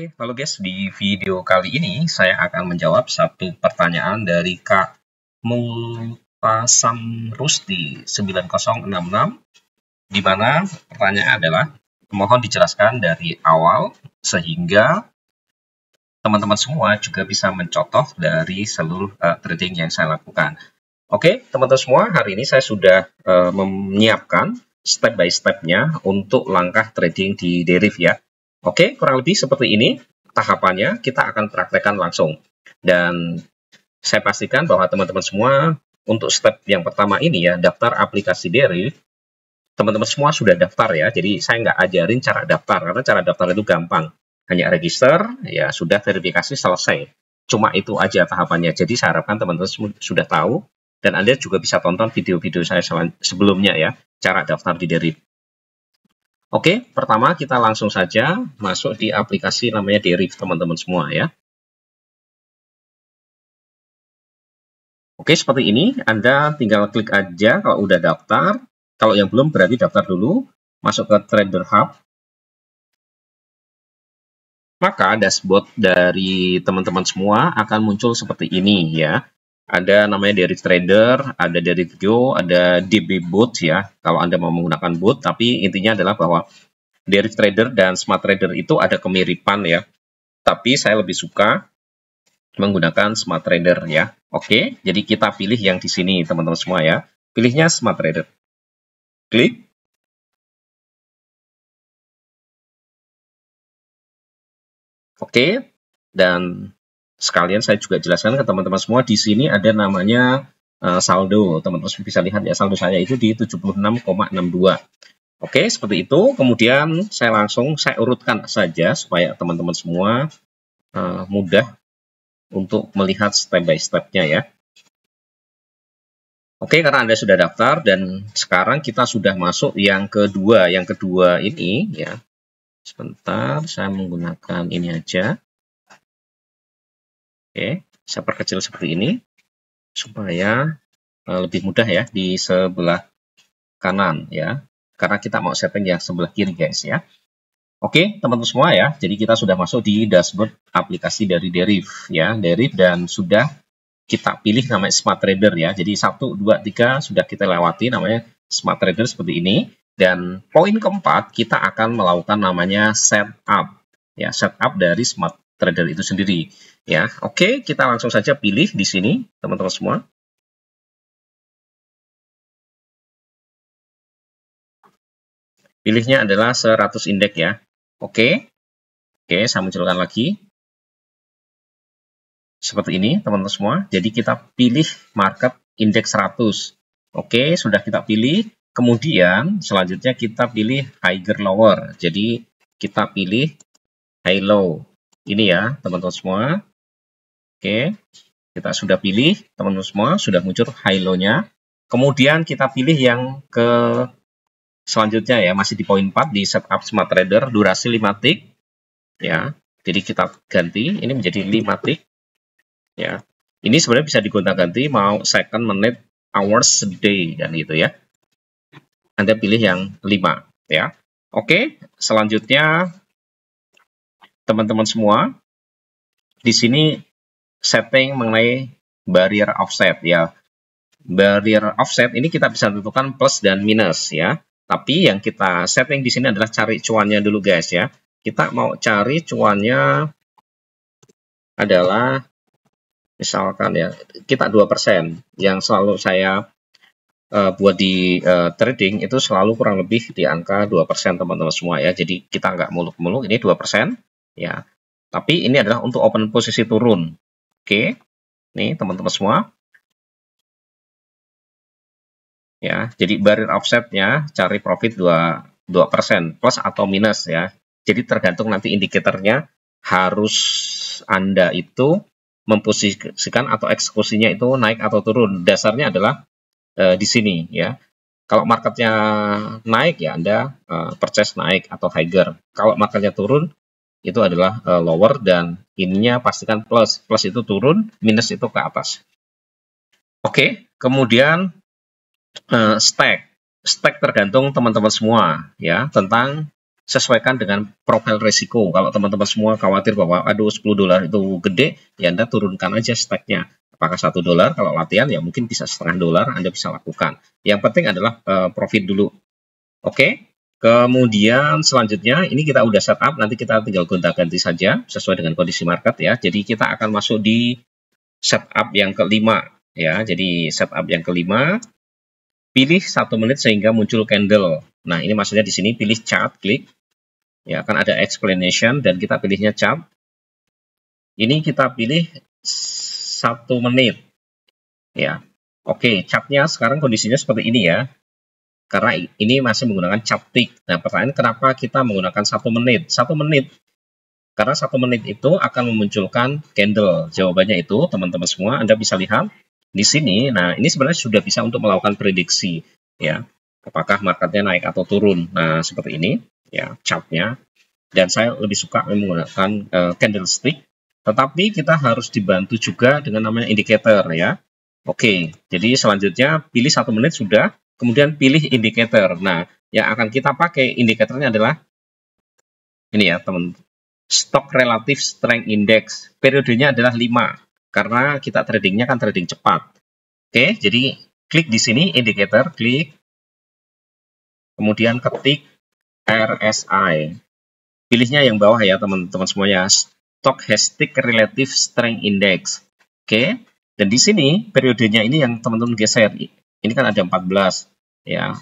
Halo guys, di video kali ini saya akan menjawab satu pertanyaan dari Kak Multasam Rusti 9066, di mana pertanyaannya adalah mohon dijelaskan dari awal sehingga teman-teman semua juga bisa mencontoh dari seluruh trading yang saya lakukan. Oke, teman-teman semua, hari ini saya sudah menyiapkan step by step-nya untuk langkah trading di deriv ya. Oke, kurang lebih seperti ini tahapannya, kita akan praktekkan langsung. Dan saya pastikan bahwa teman-teman semua untuk step yang pertama ini ya, daftar aplikasi deriv, teman-teman semua sudah daftar ya. Jadi saya nggak ajarin cara daftar, karena cara daftar itu gampang. Hanya register, ya sudah verifikasi selesai. Cuma itu aja tahapannya. Jadi saya harapkan teman-teman sudah tahu, dan Anda juga bisa tonton video-video saya sebelumnya ya, cara daftar di deriv. Oke, pertama kita langsung saja masuk di aplikasi namanya deriv teman-teman semua ya. Oke, seperti ini. Anda tinggal klik aja kalau udah daftar. Kalau yang belum berarti daftar dulu. Masuk ke Trader Hub. Maka dashboard dari teman-teman semua akan muncul seperti ini ya. Ada namanya deriv trader, ada deriv go, ada DB bot ya. Kalau Anda mau menggunakan bot, tapi intinya adalah bahwa deriv trader dan smart trader itu ada kemiripan ya. Tapi saya lebih suka menggunakan smart trader ya. Oke, jadi kita pilih yang di sini teman-teman semua ya. Pilihnya smart trader. Klik. Oke, dan sekalian saya juga jelaskan ke teman-teman semua, di sini ada namanya saldo. Teman-teman bisa lihat ya, saldo saya itu di 76,62. Oke, seperti itu. Kemudian saya urutkan saja supaya teman-teman semua mudah untuk melihat step by step-nya ya. Oke, karena Anda sudah daftar dan sekarang kita sudah masuk yang kedua. Yang kedua ini ya. Sebentar, saya menggunakan ini aja. Oke, saya perkecil seperti ini supaya lebih mudah ya di sebelah kanan ya. Karena kita mau setting yang sebelah kiri guys ya. Oke, teman-teman semua ya. Jadi kita sudah masuk di dashboard aplikasi dari deriv ya, deriv, dan sudah kita pilih namanya smart trader ya. Jadi 1, 2, 3 sudah kita lewati namanya smart trader seperti ini. Dan poin keempat kita akan melakukan namanya setup ya, setup dari smart trader itu sendiri ya. Oke, kita langsung saja pilih di sini teman-teman semua. Pilihnya adalah 100 indeks ya. Oke, saya munculkan lagi seperti ini teman-teman semua. Jadi kita pilih market indeks 100. Oke, sudah kita pilih. Kemudian selanjutnya kita pilih higher lower. Jadi kita pilih high low. Ini ya teman-teman semua. Oke, kita sudah pilih teman-teman semua, sudah muncul high low-nya. Kemudian kita pilih yang ke selanjutnya ya, masih di poin 4 di setup smart trader, durasi 5 tick ya. Jadi kita ganti ini menjadi 5 tick ya. Ini sebenarnya bisa digonta-ganti mau second, menit, hours, day kan gitu ya. Anda pilih yang 5 ya. Oke, selanjutnya teman-teman semua di sini setting mengenai barrier offset ya. Barrier offset ini kita bisa tentukan plus dan minus ya. Tapi yang kita setting di sini adalah cari cuannya dulu guys ya. Kita mau cari cuannya adalah misalkan ya, kita 2%. Yang selalu saya buat di trading itu selalu kurang lebih di angka 2% teman-teman semua ya. Jadi kita nggak muluk-muluk, ini 2% ya. Tapi ini adalah untuk open posisi turun. Oke, nih teman-teman semua. Ya, jadi barrier offsetnya cari profit 2% plus atau minus ya. Jadi tergantung nanti indikatornya, harus Anda itu memposisikan atau eksekusinya itu naik atau turun. Dasarnya adalah di sini ya. Kalau marketnya naik ya Anda purchase naik atau higher. Kalau marketnya turun itu adalah lower, dan ininya pastikan plus. Plus itu turun, minus itu ke atas. Oke, kemudian stack tergantung teman-teman semua ya, tentang sesuaikan dengan profil risiko. Kalau teman-teman semua khawatir bahwa aduh $10 itu gede, ya Anda turunkan aja stake-nya. Apakah $1? Kalau latihan ya mungkin bisa $0,5, Anda bisa lakukan. Yang penting adalah profit dulu. Oke. Kemudian selanjutnya ini kita udah setup, nanti kita tinggal gonta-ganti saja sesuai dengan kondisi market ya. Jadi kita akan masuk di setup yang kelima ya. Jadi setup yang kelima, pilih 1 menit sehingga muncul candle. Nah, ini maksudnya di sini pilih chart, klik. Ya, akan ada explanation dan kita pilihnya chart. Ini kita pilih 1 menit. Ya. Oke, chartnya sekarang kondisinya seperti ini ya. Karena ini masih menggunakan chart tick. Nah, pertanyaan kenapa kita menggunakan 1 menit? 1 menit. Karena 1 menit itu akan memunculkan candle. Jawabannya itu, teman-teman semua, Anda bisa lihat di sini. Nah, ini sebenarnya sudah bisa untuk melakukan prediksi. Ya, apakah marketnya naik atau turun. Nah, seperti ini, ya, chartnya. Dan saya lebih suka menggunakan candlestick. Tetapi kita harus dibantu juga dengan namanya indicator, ya. Oke, jadi selanjutnya pilih 1 menit sudah. Kemudian pilih indikator. Nah, yang akan kita pakai indikatornya adalah ini ya, teman. Stock Relative Strength Index. Periodenya adalah 5. Karena kita tradingnya kan trading cepat. Oke, jadi klik di sini indikator, klik. Kemudian ketik RSI. Pilihnya yang bawah ya, teman-teman semuanya. Stochastic Relative Strength Index. Oke, dan di sini periodenya ini yang teman-teman geser. Ini kan ada 14 ya.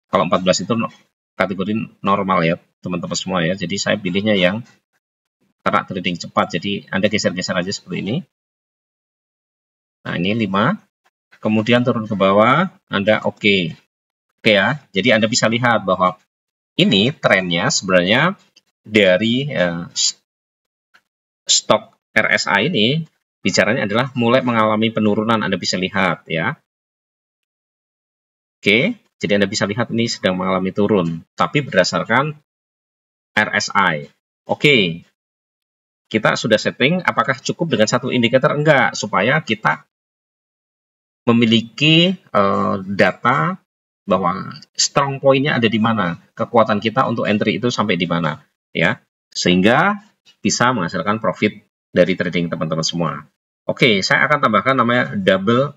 Kalau 14 itu kategori normal ya, teman-teman semua ya. Jadi saya pilihnya yang karena trading cepat. Jadi Anda geser-geser aja seperti ini. Nah, ini 5. Kemudian turun ke bawah, Anda oke. Oke ya. Jadi Anda bisa lihat bahwa ini trennya sebenarnya dari stok RSI ini bicaranya adalah mulai mengalami penurunan. Anda bisa lihat ya. Oke, jadi Anda bisa lihat ini sedang mengalami turun, tapi berdasarkan RSI. Oke, kita sudah setting apakah cukup dengan 1 indikator? Enggak, supaya kita memiliki data bahwa strong point-nya ada di mana, kekuatan kita untuk entry itu sampai di mana, ya, sehingga bisa menghasilkan profit dari trading teman-teman semua. Oke, saya akan tambahkan namanya double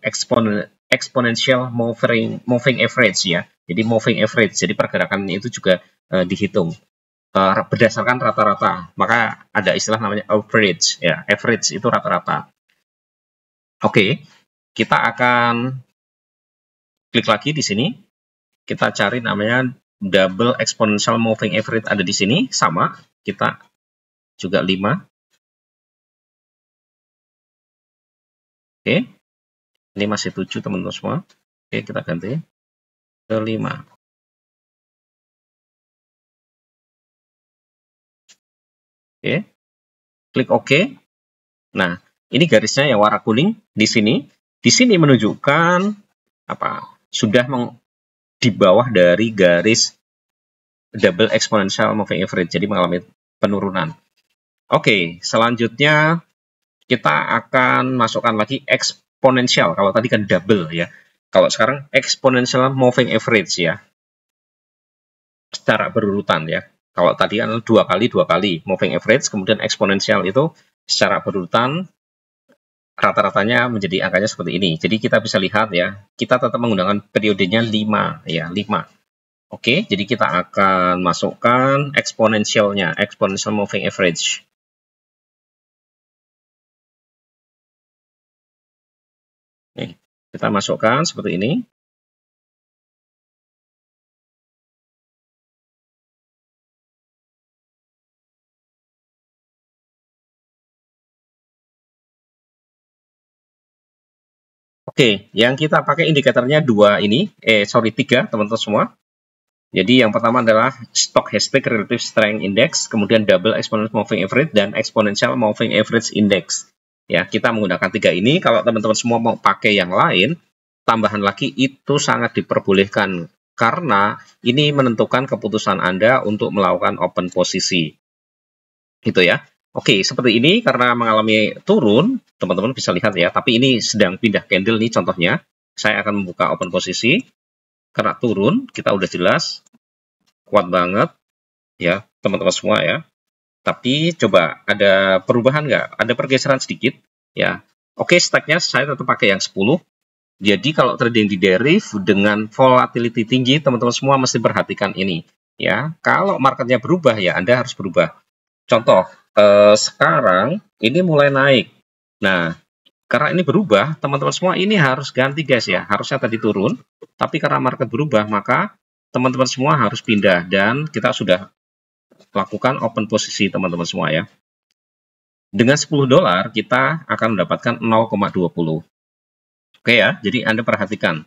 exponential moving average ya. Jadi moving average, jadi pergerakan itu juga dihitung berdasarkan rata-rata. Maka ada istilah namanya average ya. Average itu rata-rata. Oke, kita akan klik lagi di sini. Kita cari namanya double exponential moving average, ada di sini sama. Kita juga 5. Oke. Ini masih 7 teman-teman semua. Oke, kita ganti ke 5. Oke. Klik OK. Nah, ini garisnya yang warna kuning di sini. Di sini menunjukkan apa? Sudah di bawah dari garis double exponential moving average, jadi mengalami penurunan. Oke, selanjutnya kita akan masukkan lagi eksponensial. Kalau tadi kan double ya. Kalau sekarang exponential moving average ya. Secara berurutan ya. Kalau tadi kan 2 kali moving average, kemudian eksponensial itu secara berurutan rata-ratanya menjadi angkanya seperti ini. Jadi kita bisa lihat ya, kita tetap menggunakan periodenya 5 ya, 5. Oke, jadi kita akan masukkan eksponensialnya, exponential moving average. Nih, kita masukkan seperti ini. Oke, yang kita pakai indikatornya 2 ini, 3 teman-teman semua. Jadi yang pertama adalah Stochastic Relative Strength Index, kemudian Double Exponential Moving Average, dan Exponential Moving Average Index. Ya, kita menggunakan 3 ini. Kalau teman-teman semua mau pakai yang lain, tambahan lagi itu sangat diperbolehkan. Karena ini menentukan keputusan Anda untuk melakukan open posisi. Gitu ya. Oke, seperti ini karena mengalami turun, teman-teman bisa lihat ya, tapi ini sedang pindah candle nih contohnya. Saya akan membuka open posisi. Karena turun, kita udah jelas kuat banget ya. teman-teman semua ya. Tapi coba ada perubahan nggak? Ada pergeseran sedikit ya. Oke, stack-nya saya tetap pakai yang 10. Jadi kalau trading di deriv dengan volatility tinggi, teman-teman semua mesti perhatikan ini ya. Kalau marketnya berubah ya Anda harus berubah. Contoh, sekarang ini mulai naik. Nah, karena ini berubah, teman-teman semua ini harus ganti guys ya. Harusnya tadi turun, tapi karena market berubah, maka teman-teman semua harus pindah. Dan kita sudah lakukan open posisi teman-teman semua ya. Dengan 10 dolar kita akan mendapatkan 0,20. Oke ya, jadi Anda perhatikan.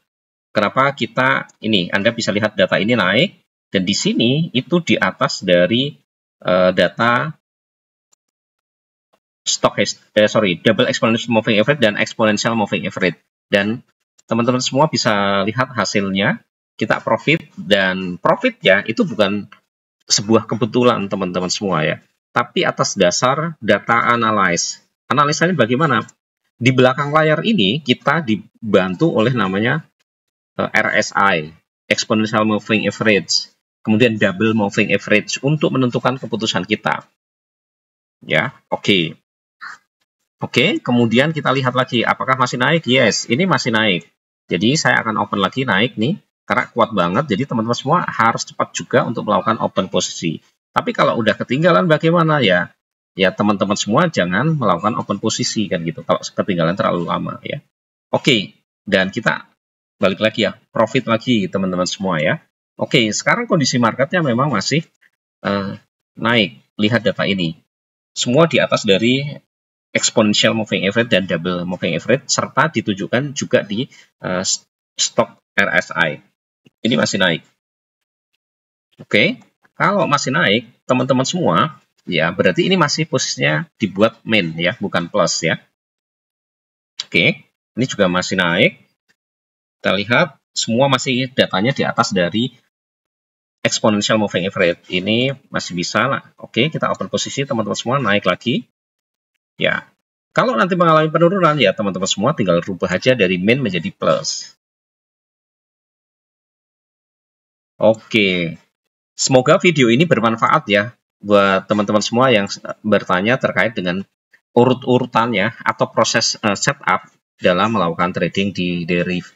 Kenapa kita ini, Anda bisa lihat data ini naik, dan di sini itu di atas dari data double exponential moving average dan exponential moving average. Dan teman-teman semua bisa lihat hasilnya, kita profit, dan profit ya itu bukan sebuah kebetulan teman-teman semua ya, tapi atas dasar data analyze. Analisanya bagaimana? Di belakang layar ini kita dibantu oleh namanya RSI, exponential moving average, kemudian double moving average untuk menentukan keputusan kita. Ya, oke. Oke, kemudian kita lihat lagi apakah masih naik? Yes, ini masih naik. Jadi saya akan open lagi naik nih karena kuat banget. Jadi teman-teman semua harus cepat juga untuk melakukan open posisi. Tapi kalau udah ketinggalan bagaimana ya? Ya teman-teman semua jangan melakukan open posisi kan gitu kalau ketinggalan terlalu lama ya. Oke, dan kita balik lagi ya, profit lagi teman-teman semua ya. Oke, sekarang kondisi marketnya memang masih naik. Lihat data ini, semua di atas dari exponential moving average dan double moving average, serta ditujukan juga di stok RSI. Ini masih naik. Oke, kalau masih naik teman-teman semua ya, berarti ini masih posisinya dibuat main ya, bukan plus ya. Oke, ini juga masih naik. Kita lihat semua masih datanya di atas dari exponential moving average. Ini masih bisa lah. Oke, kita open posisi teman-teman semua, naik lagi. Ya, kalau nanti mengalami penurunan ya teman-teman semua tinggal rubah aja dari min menjadi plus. Oke, semoga video ini bermanfaat ya buat teman-teman semua yang bertanya terkait dengan urut-urutannya atau proses setup dalam melakukan trading di deriv.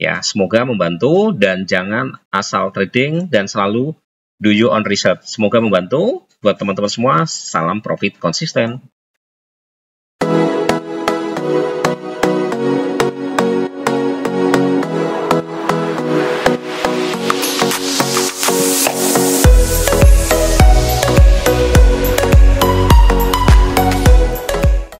Ya, semoga membantu dan jangan asal trading dan selalu do your own research. Semoga membantu buat teman-teman semua. Salam profit konsisten.